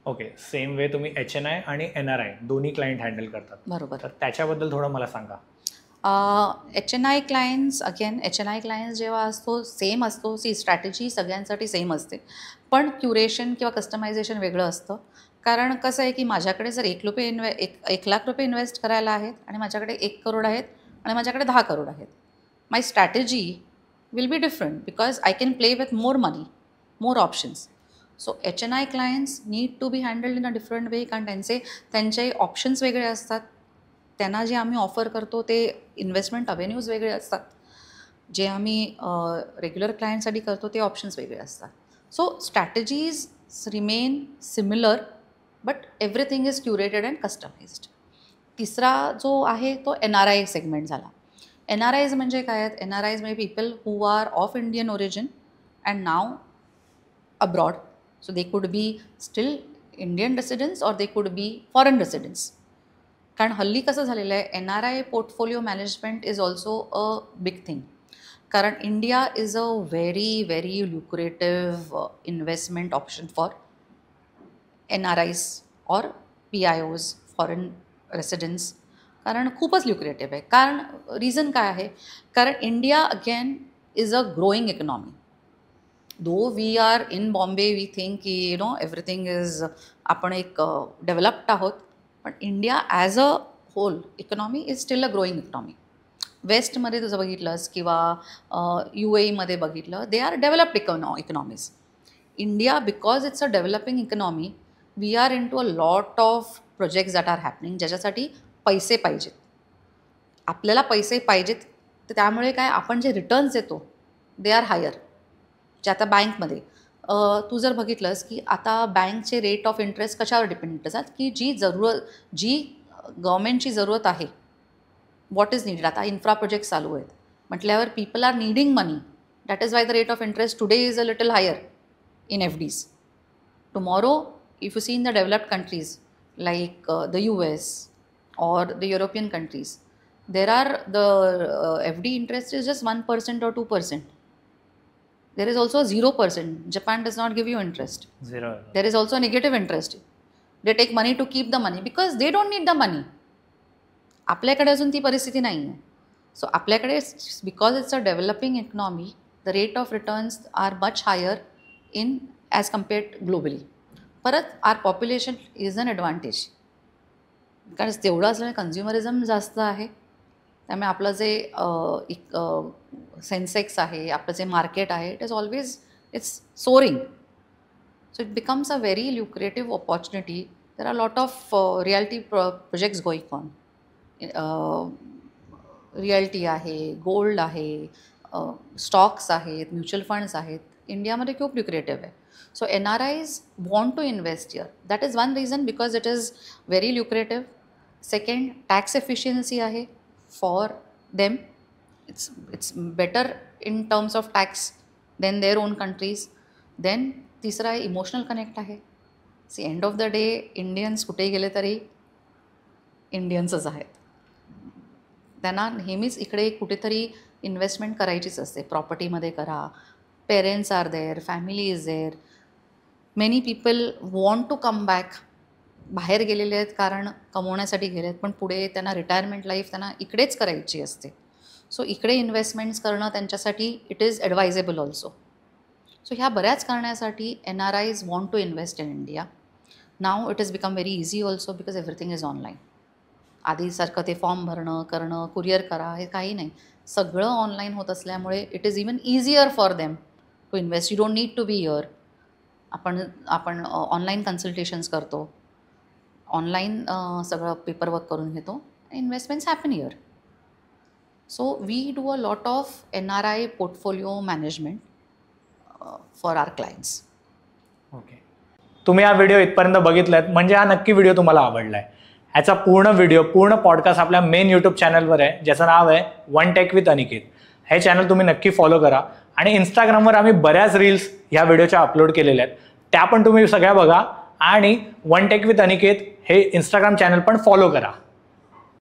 Okay, same way तुम्ही HNI आणि NRI दोन्ही क्लायंट हँडल करतात. बरोबर. तर त्याच्याबद्दल थोडं मला सांगा. HNI clients again HNI clients जेव्हा असतो सेम असतो, स्ट्रॅटेजी सगळ्यांसाठी सेम असते, पण क्युरेशन किंवा कस्टमायझेशन वेगळं असतं. कारण कसं आहे की माझ्याकडे जर 1 लाख रुपये इन्व्हेस्ट करायला आहेत आणि माझ्याकडे 1 करोड आहेत आणि माझ्याकडे 10 करोड आहेत, my strategy will be different because I can play with more money, more options. So HNI clients need to be handled in a different way, कारण त्यांचे ऑप्शन्स वेगळे असतात. त्यांना जे आम्ही ऑफर करतो ते इन्व्हेस्टमेंट अव्हेन्यूज वेगळे असतात. जे आम्ही रेग्युलर क्लायंटसाठी करतो ते ऑप्शन्स वेगळे असतात. So strategies remain similar but everything is curated and customized. तिसरा जो आहे तो NRI सेगमेंट झाला. NRIज म्हणजे काय आहेत? NRIज म्हणजे people who are of Indian origin and now abroad. So they could be still Indian residents or they could be foreign residents. कारण हल्ली कसं झालेलं आहे, NRI portfolio management is also a big thing. कारण India is a very very lucrative investment option for NRIs or PIOs, foreign residents. कारण खूपच lucrative आहे. कारण रिझन काय आहे? कारण India again is a growing economy. Though we are in Bombay we think की everything is, आपण एक डेव्हलप्ड आहोत, पण India as a whole economy is still a growing economy. वेस्टमध्ये तुझं बघितलंस किंवा UAEमध्ये बघितलं, they are developed economies. India because it's a developing economy, we are into a lot of projects that are happening, ज्याच्यासाठी पैसे पाहिजेत. आपल्याला पैसे पाहिजेत, तर त्यामुळे काय, आपण जे रिटर्न्स देतो दे आर हायर. जे आता बँकमध्ये तू जर बघितलंस की आता बँकचे रेट ऑफ इंटरेस्ट कशावर डिपेंड असतात, की जी गव्हर्मेंटची जरूरत आहे, व्हॉट इज नीडेड. आता इन्फ्रा प्रोजेक्ट चालू आहेत म्हटल्यावर people are needing money. That is why the rate of interest today is a little higher in FDs. Tomorrow if you see in the developed countries like the US or the European countries, there are the FD interest is just 1% or 2%. There is also 0%. Japan does not give you interest. Zero. There is also negative interest. They take money to keep the money because they don't need the money. आपल्याकडे अजून ती परिस्थिती नाही आहे. So आपल्याकडे because it's a developing economy, the rate of returns are much higher in as compared globally. परत our population is an advantage, कारण तेवढं असल्यामुळे कन्झ्युमरिझम जास्त आहे. त्यामुळे आपलं जे सेन्सेक्स आहे, आपलं जे मार्केट आहे, it is always it's soaring. So it becomes a very lucrative opportunity. There are lot of reality projects going on. Reality आहे, गोल्ड आहे, स्टॉक्स आहेत, म्युच्युअल फंड्स आहेत. इंडियामध्ये खूप ल्युक्रेटिव्ह आहे. So NRIs want to invest here. That is one reason, because it is very lucrative. Second, tax efficiency आहे for them. It's better in terms of tax than their own countries. Then तिसरा आहे emotional connect आहे. See end of the day Indians कुठेही गेले तरी इंडियन्सच आहेत. त्यांना नेहमीच इकडे कुठेतरी इन्व्हेस्टमेंट करायचीच असते. प्रॉपर्टीमध्ये करा, parents are there, family is there. Many people want to come back. बाहेर गेलेले आहेत कारण कमवण्यासाठी गेले आहेत, पण पुढे त्यांना रिटायरमेंट लाईफ त्यांना इकडेच करायची असते. सो इकडे इन्व्हेस्टमेंट्स करणं त्यांच्यासाठी it is advisable also. So ह्या बऱ्याच कारणासाठी NRIs want to invest in India. Now it is become very easy also because everything is online. आधीसारखं ते फॉर्म भरणं, करणं, कुरिअर करा, हे काही नाही. सगळं ऑनलाईन होत असल्यामुळे it is even easier for them to invest. You don't need to be here. आपण ऑनलाईन कन्सल्टेशन्स करतो, ऑनलाईन सगळं पेपरवर्क करून घेतो. Investments happen here. So we do a lot of NRI portfolio management for our clients. Okay, तुम्ही हा video इथपर्यंत बघितलात म्हणजे हा नक्की व्हिडिओ तुम्हाला आवडला आहे. ह्याचा पूर्ण पॉडकास्ट आपल्या मेन यूट्यूब चॅनलवर आहे, ज्याचं नाव आहे वन टेक विथ अनिकेत. हे चॅनल तुम्ही नक्की फॉलो करा. आणि इंस्टाग्रामवर आम्ही बऱ्याच रील्स ह्या व्हिडिओच्या अपलोड केलेल्या आहेत, त्या पण तुम्ही सगळ्या बघा. आणि वन टेक विथ अनिकेत हे इंस्टाग्राम चॅनल पण फॉलो करा.